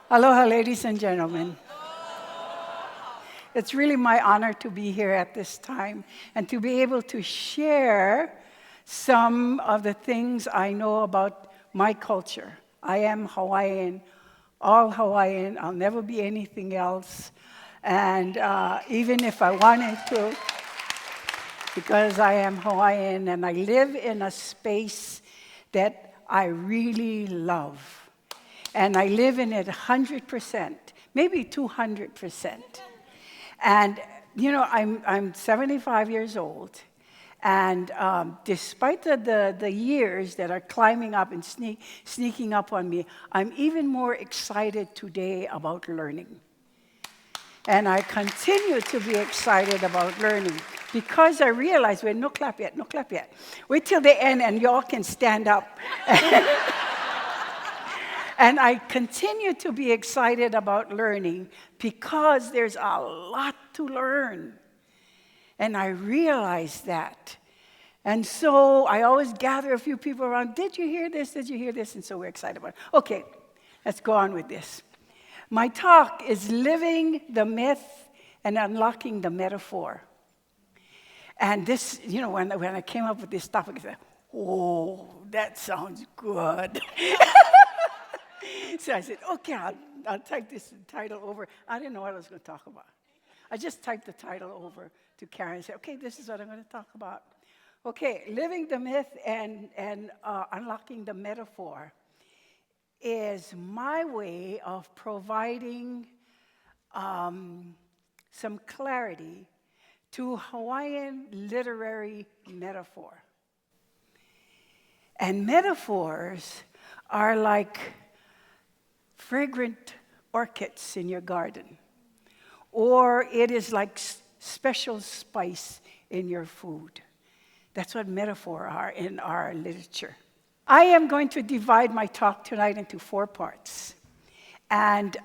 Aloha, ladies and gentlemen. It's really my honor to be here at this time and to be able to share some of the things I know about my culture. I am Hawaiian, all Hawaiian. I'll never be anything else. And even if I wanted to, because I am Hawaiian and I live in a space that I really love. And I live in it 100%, maybe 200%. And, you know, I'm 75 years old. And despite the years that are climbing up and sneaking up on me, I'm even more excited today about learning. And I continue to be excited about learning because I realize, wait, no clap yet. Wait till the end and y'all can stand up. And I continue to be excited about learning because there's a lot to learn. And I realize that. And so I always gather a few people around. Did you hear this? Did you hear this? And so we're excited about it. Okay, let's go on with this. My talk is living the myth and unlocking the metaphor. And this, you know, when I came up with this topic, I said, oh, that sounds good. So I said, okay, I'll type this title over. I didn't know what I was going to talk about. I just typed the title over to Karen and said, okay, this is what I'm going to talk about. Okay, living the myth and unlocking the metaphor is my way of providing some clarity to Hawaiian literary metaphor. And metaphors are like fragrant orchids in your garden, or it is like special spice in your food. That's what metaphors are in our literature. I am going to divide my talk tonight into 4 parts. And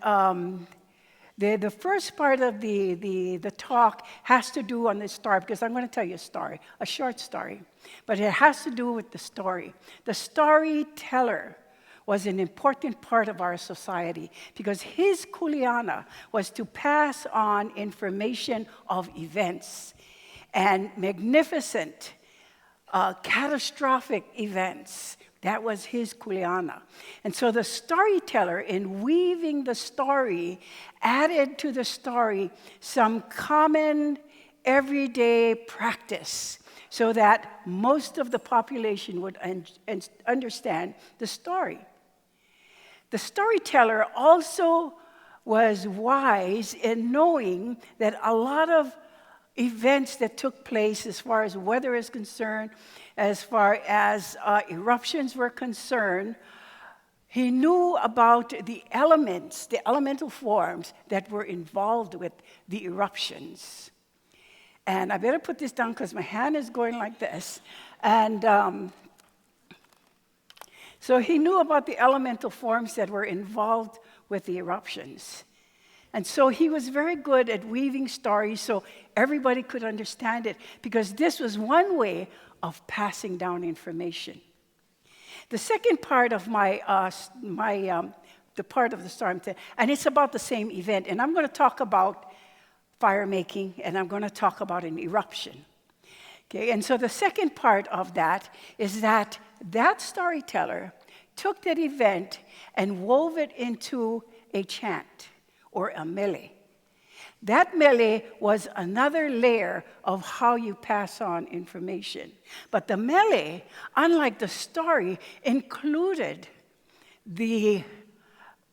the first part of the talk has to do on the story, because I'm going to tell you a story, a short story. But it has to do with the story. The storyteller was an important part of our society because his kuleana was to pass on information of events and magnificent, catastrophic events. That was his kuleana. And so the storyteller, in weaving the story, added to the story some common everyday practice so that most of the population would understand the story. The storyteller also was wise in knowing that a lot of events that took place as far as weather is concerned, as far as eruptions were concerned, he knew about the elements, the elemental forms that were involved with the eruptions. And I better put this down because my hand is going like this. And so he knew about the elemental forms that were involved with the eruptions. And so he was very good at weaving stories so everybody could understand it, because this was one way of passing down information. The second part of the part of the story, and it's about the same event, and I'm going to talk about fire making, and I'm going to talk about an eruption. Okay, and so the second part of that is that storyteller took that event and wove it into a chant or a mele. That mele was another layer of how you pass on information. But the mele, unlike the story, included the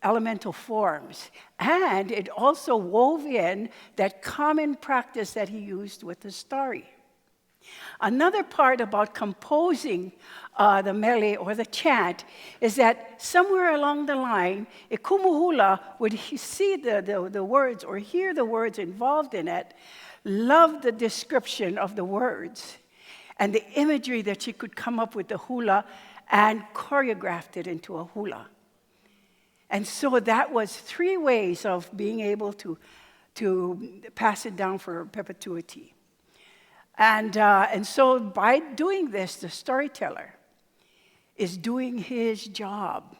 elemental forms. And it also wove in that common practice that he used with the story. Another part about composing the mele or the chant is that somewhere along the line, a Kumu hula would see the words or hear the words involved in it, love the description of the words and the imagery that she could come up with the hula and choreographed it into a hula. And so that was 3 ways of being able to pass it down for perpetuity. And so by doing this, the storyteller is doing his job.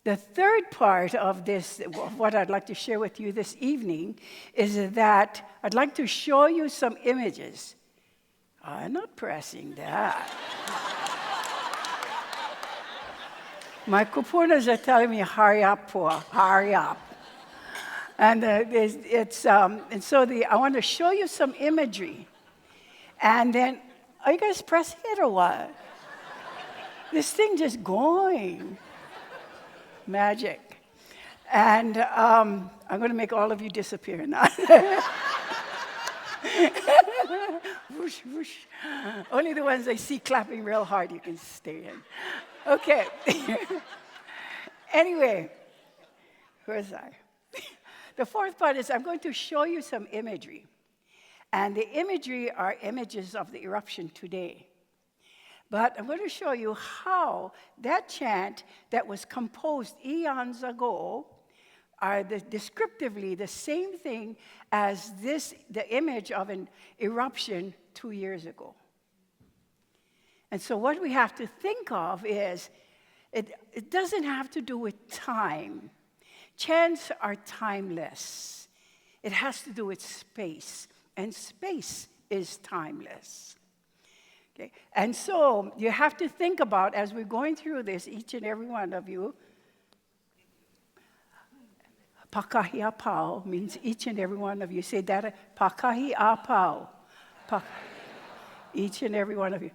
The third part of this, what I'd like to share with you this evening, is that I'd like to show you some images. I'm not pressing that. My kupunas are telling me, hurry up, Pua, hurry up. And I want to show you some imagery. And then, are you guys pressing it or what? This thing just going. Magic. And I'm going to make all of you disappear now. Whoosh, whoosh. Only the ones I see clapping real hard you can stay in. Okay. Anyway, where was I? The fourth part is I'm going to show you some imagery. And the imagery are images of the eruption today. But I'm going to show you how that chant that was composed eons ago are descriptively the same thing as the image of an eruption 2 years ago. And so what we have to think of is, it doesn't have to do with time. Chants are timeless. It has to do with space, and space is timeless. Okay. And so you have to think about, as we're going through this, each and every one of you, pakahi apau means each and every one of you. Say that, pakahi apau. Each and every one of you.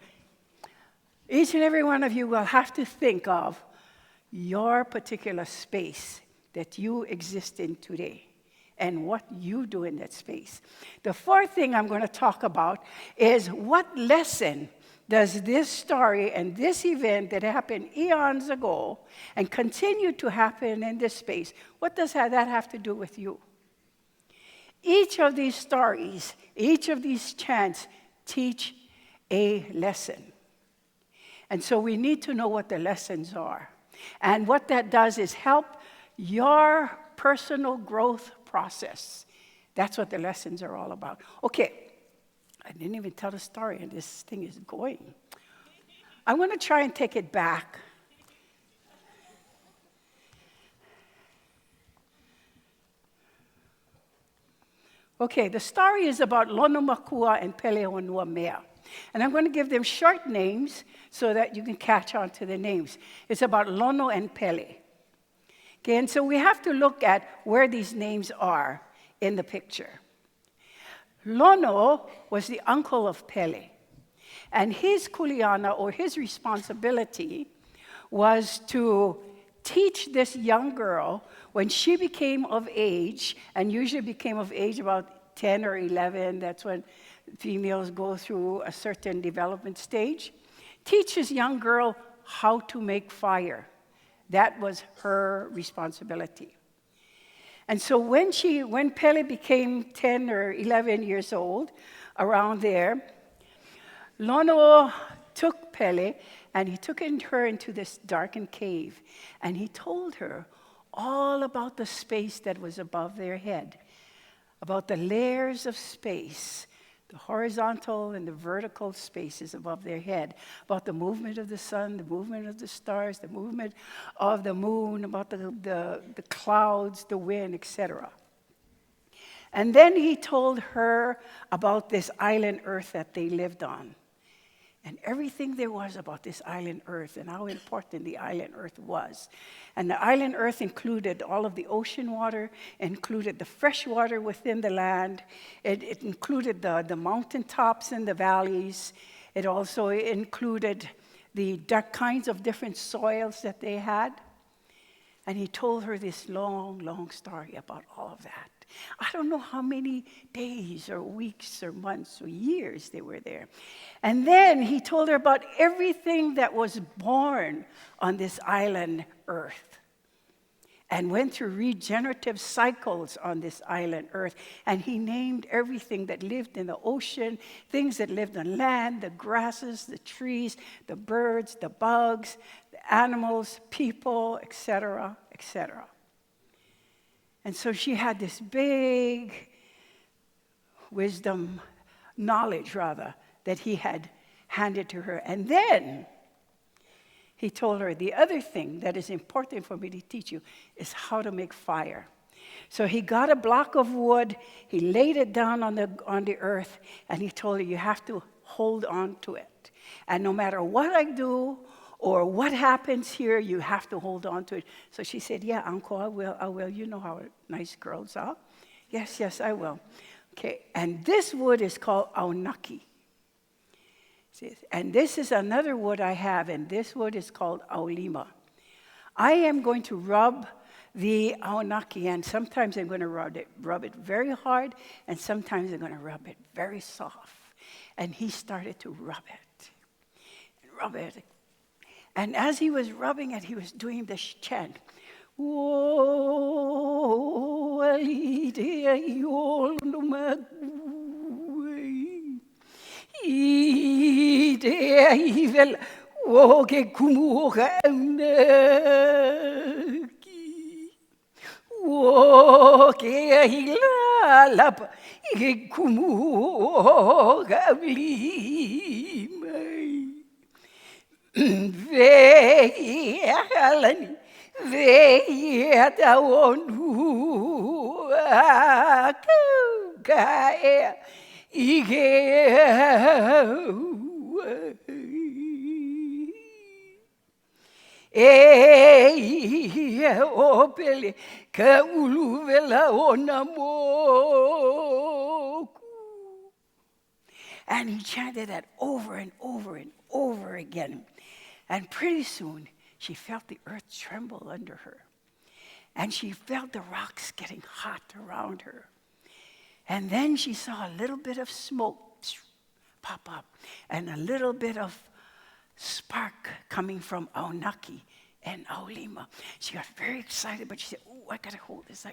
Each and every one of you will have to think of your particular space that you exist in today and what you do in that space. The fourth thing I'm going to talk about is what lesson does this story and this event that happened eons ago and continue to happen in this space, what does that have to do with you? Each of these stories, each of these chants teach a lesson. And so we need to know what the lessons are. And what that does is help your personal growth process. That's what the lessons are all about. Okay, I didn't even tell the story, and this thing is going. I'm going to try and take it back. Okay, the story is about Lono Makua and Peleonua Mea. And I'm going to give them short names so that you can catch on to the names. It's about Lono and Pele. Okay, and so we have to look at where these names are in the picture. Lono was the uncle of Pele. And his kuleana, or his responsibility, was to teach this young girl when she became of age, and usually became of age about 10 or 11, that's when females go through a certain development stage, teach this young girl how to make fire. That was her responsibility. And so when Pele became 10 or 11 years old, around there, Lono took Pele and he took her into this darkened cave, and he told her all about the space that was above their head, about the layers of space, the horizontal and the vertical spaces above their head, about the movement of the sun, the movement of the stars, the movement of the moon, about the clouds, the wind, etc. And then he told her about this island Earth that they lived on, and everything there was about this island Earth and how important the island Earth was. And the island Earth included all of the ocean water, included the fresh water within the land, it included the mountaintops and the valleys, it also included the kinds of different soils that they had. And he told her this long, long story about all of that. I don't know how many days or weeks or months or years they were there. And then he told her about everything that was born on this island Earth, and went through regenerative cycles on this island Earth. And he named everything that lived in the ocean, things that lived on land, the grasses, the trees, the birds, the bugs, the animals, people, etc., etc. And so she had this big knowledge, that he had handed to her. And then he told her, the other thing that is important for me to teach you is how to make fire. So he got a block of wood, he laid it down on the earth, and he told her, you have to hold on to it. And no matter what I do or what happens here, you have to hold on to it. So she said, yeah, Uncle, I will. You know how nice girls are. Yes, I will. Okay, and this wood is called aonaki. And this is another wood I have, and this wood is called aolima. I am going to rub the aonaki, and sometimes I'm going to rub it very hard, and sometimes I'm going to rub it very soft. And he started to rub it. And as he was rubbing it, he was doing this chant. Keahi lapa Kumu ve'alani ve'ataonu akae ige opele ka uluvela onamoku. And he chanted that over and over and over again. And pretty soon, she felt the earth tremble under her. And she felt the rocks getting hot around her. And then she saw a little bit of smoke pop up and a little bit of spark coming from aonaki and aolima. She got very excited, but she said, oh, I got to hold this.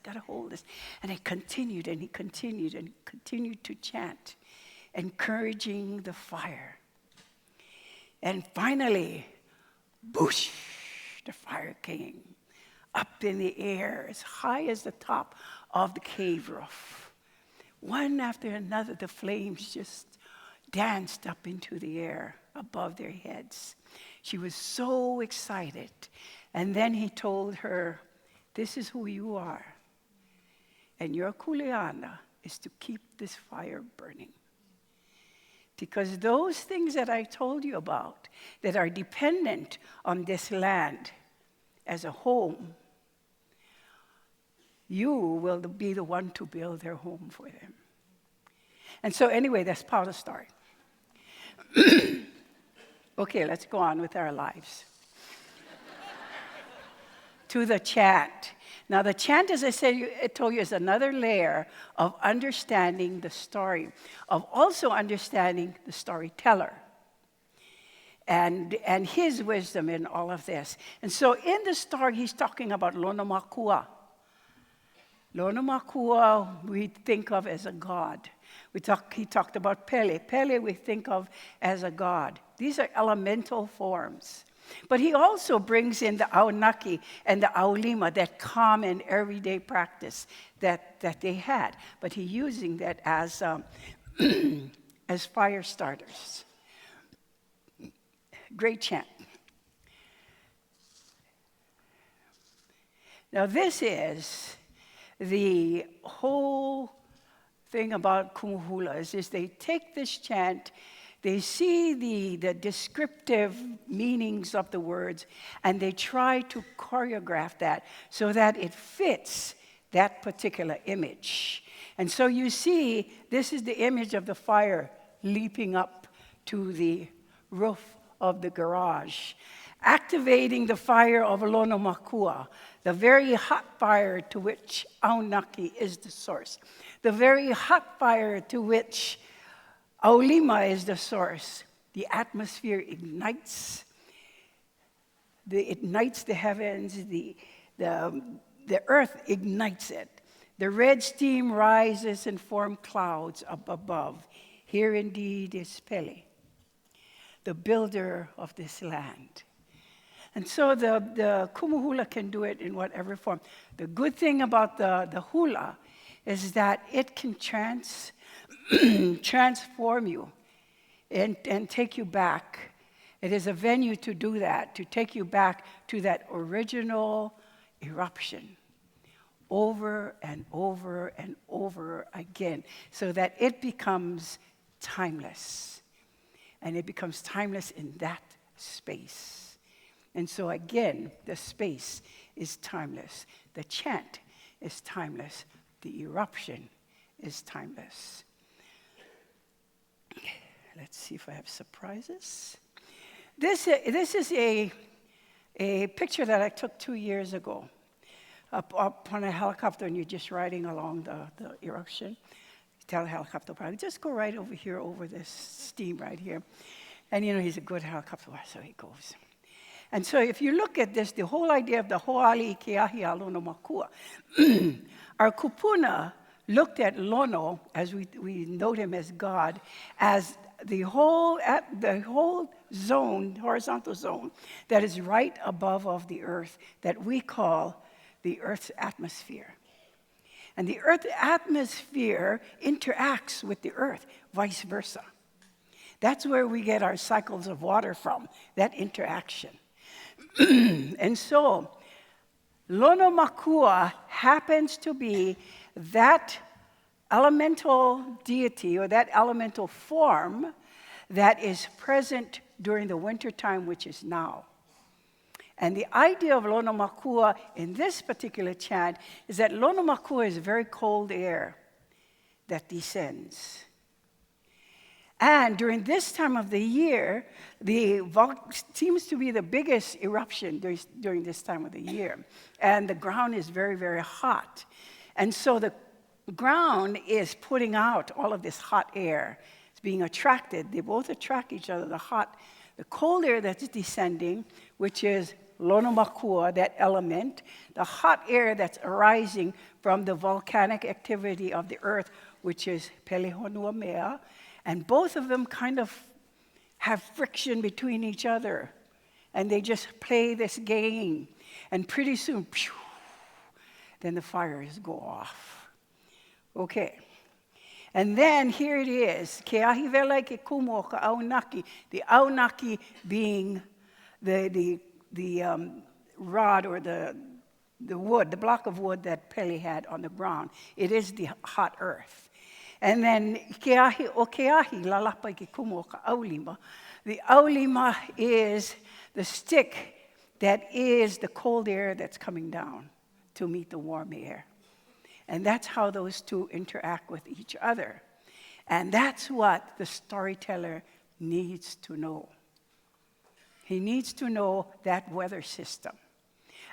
And he continued to chant, encouraging the fire. And finally, boosh, the fire came up in the air as high as the top of the cave roof. One after another, the flames just danced up into the air above their heads. She was so excited. And then he told her, this is who you are. And your kuleana is to keep this fire burning. Because those things that I told you about that are dependent on this land as a home, you will be the one to build their home for them. And so anyway, that's part of the story. Okay, let's go on with our lives. To the chant. Now, the chant, as I told you, is another layer of understanding the story, of also understanding the storyteller and his wisdom in all of this. And so in the story, he's talking about Lono Makua. Lono Makua, we think of as a god. He talked about Pele. Pele we think of as a god. These are elemental forms. But he also brings in the aonaki and the aolima, that common everyday practice that they had. But he's using that as as fire starters. Great chant. Now this is the whole thing about Kumu hula is they take this chant, they see the descriptive meanings of the words, and they try to choreograph that so that it fits that particular image. And so you see, this is the image of the fire leaping up to the roof of the garage, activating the fire of Lono Makua, the very hot fire to which aonaki is the source, the very hot fire to which aolima is the source. The atmosphere ignites. It ignites the heavens. The earth ignites it. The red steam rises and forms clouds up above. Here indeed is Pele, the builder of this land. And so the Kumu hula can do it in whatever form. The good thing about the hula is that it can transform you and take you back It is a venue to do that, to take you back to that original eruption over and over and over again, so that it becomes timeless. And it becomes timeless in that space. And so again, the space is timeless. The chant is timeless. The eruption is timeless. Let's see if I have surprises. This is a picture that I took 2 years ago up on a helicopter, and you're just riding along the eruption. You tell the helicopter pilot, just go right over here, over this steam right here. And he's a good helicopter pilot, so he goes. And so if you look at this, the whole idea of the Ho'ali Keahi Alono Makua, our kupuna looked at Lono, as we note him as God, as the whole zone, horizontal zone, that is right above of the earth, that we call the Earth's atmosphere. And the Earth's atmosphere interacts with the Earth, vice versa. That's where we get our cycles of water from, that interaction. And so, Lono Makua happens to be that elemental deity or that elemental form that is present during the winter time, which is now. And the idea of Lono Makua in this particular chant is that Lono Makua is very cold air that descends. And during this time of the year, seems to be the biggest eruption during this time of the year. And the ground is very, very hot. And so the ground is putting out all of this hot air. It's being attracted. They both attract each other. The cold air that's descending, which is Lono Makua, that element, the hot air that's arising from the volcanic activity of the earth, which is Pelehonua Mea, and both of them kind of have friction between each other. And they just play this game. And pretty soon, then the fires go off. Okay. And then here it is. Keahi vele ke kumu ka aunaki. The aunaki being the rod or the wood, the block of wood that Pele had on the ground. It is the hot earth. And then Keahi o Keahi lalapa ke kumu ka aulima. The aulima is the stick that is the cold air that's coming down to meet the warm air. And that's how those two interact with each other. And that's what the storyteller needs to know. He needs to know that weather system.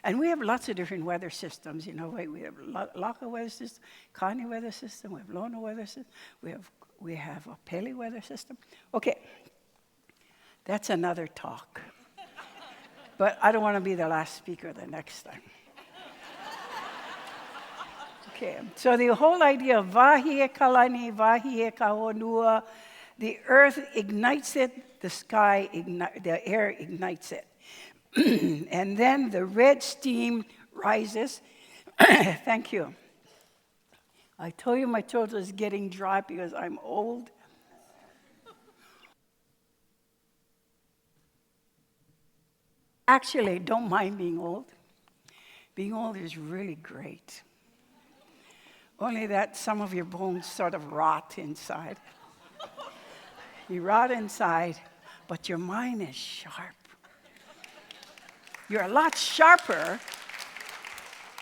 And we have lots of different weather systems. We have Laka weather system, Kani weather system, we have Lono weather system, we have a Pele weather system. Okay, that's another talk. But I don't want to be the last speaker the next time. Okay, so the whole idea of vahi e kalani, vahi e kahonua, the earth ignites it, the air ignites it. And then the red steam rises. Thank you. I told you my throat is getting dry because I'm old. Actually, don't mind being old. Being old is really great. Only that some of your bones sort of rot inside. You rot inside, but your mind is sharp. You're a lot sharper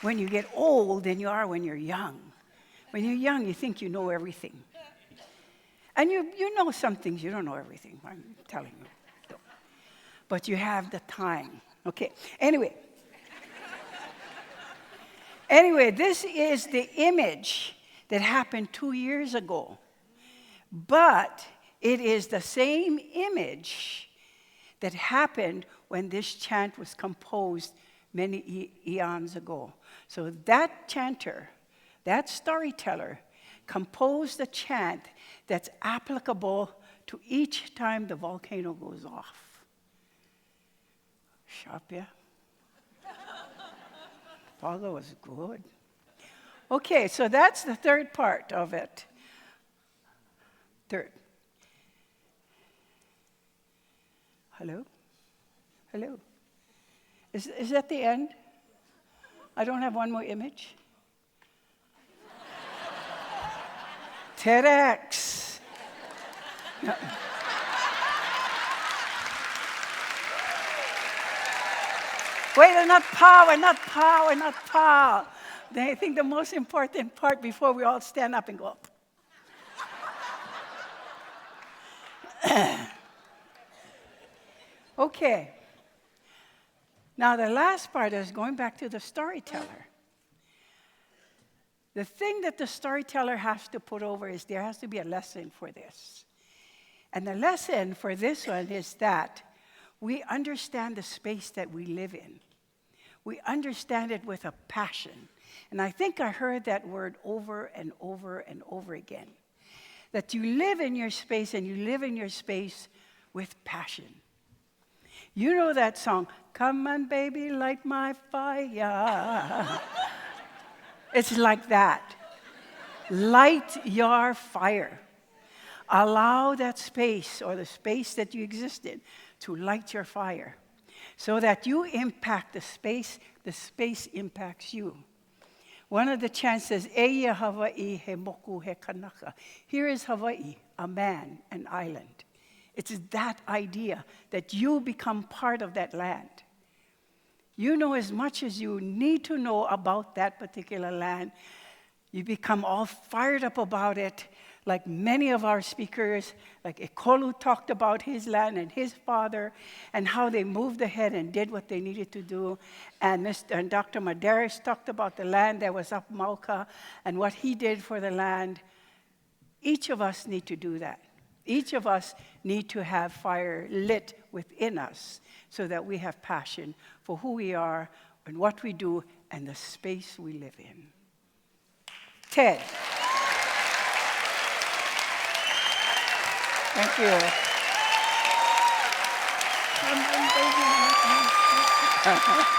when you get old than you are when you're young. When you're young, you think you know everything. And you know some things, you don't know everything, I'm telling you. But you have the time. Okay, anyway, this is the image that happened 2 years ago. But it is the same image that happened when this chant was composed many eons ago. So that chanter, that storyteller, composed a chant that's applicable to each time the volcano goes off. Sharp, yeah? Paula was good. Okay, so that's the third part of it. Third. Hello? Hello. Is that the end? I don't have one more image. TEDx. No. Wait, not power. I think the most important part before we all stand up and go up. Okay. Now the last part is going back to the storyteller. The thing that the storyteller has to put over is there has to be a lesson for this. And the lesson for this one is that we understand the space that we live in. We understand it with a passion. And I think I heard that word over and over and over again. That you live in your space and you live in your space with passion. You know that song, "Come on, baby, light my fire." It's like that. Light your fire. Allow that space or the space that you exist in to light your fire so that you impact the space impacts you. One of the chants says, "Eia Hawaii he moku he kanaka." Here is Hawaii, a man, an island. It's that idea that you become part of that land. You know as much as you need to know about that particular land. You become all fired up about it, like many of our speakers, like Ekolu talked about his land and his father, and how they moved ahead and did what they needed to do. And Dr. Madaris talked about the land that was up Mauka and what he did for the land. Each of us need to do that. Each of us need to have fire lit within us so that we have passion for who we are and what we do and the space we live in. Ted. Thank you.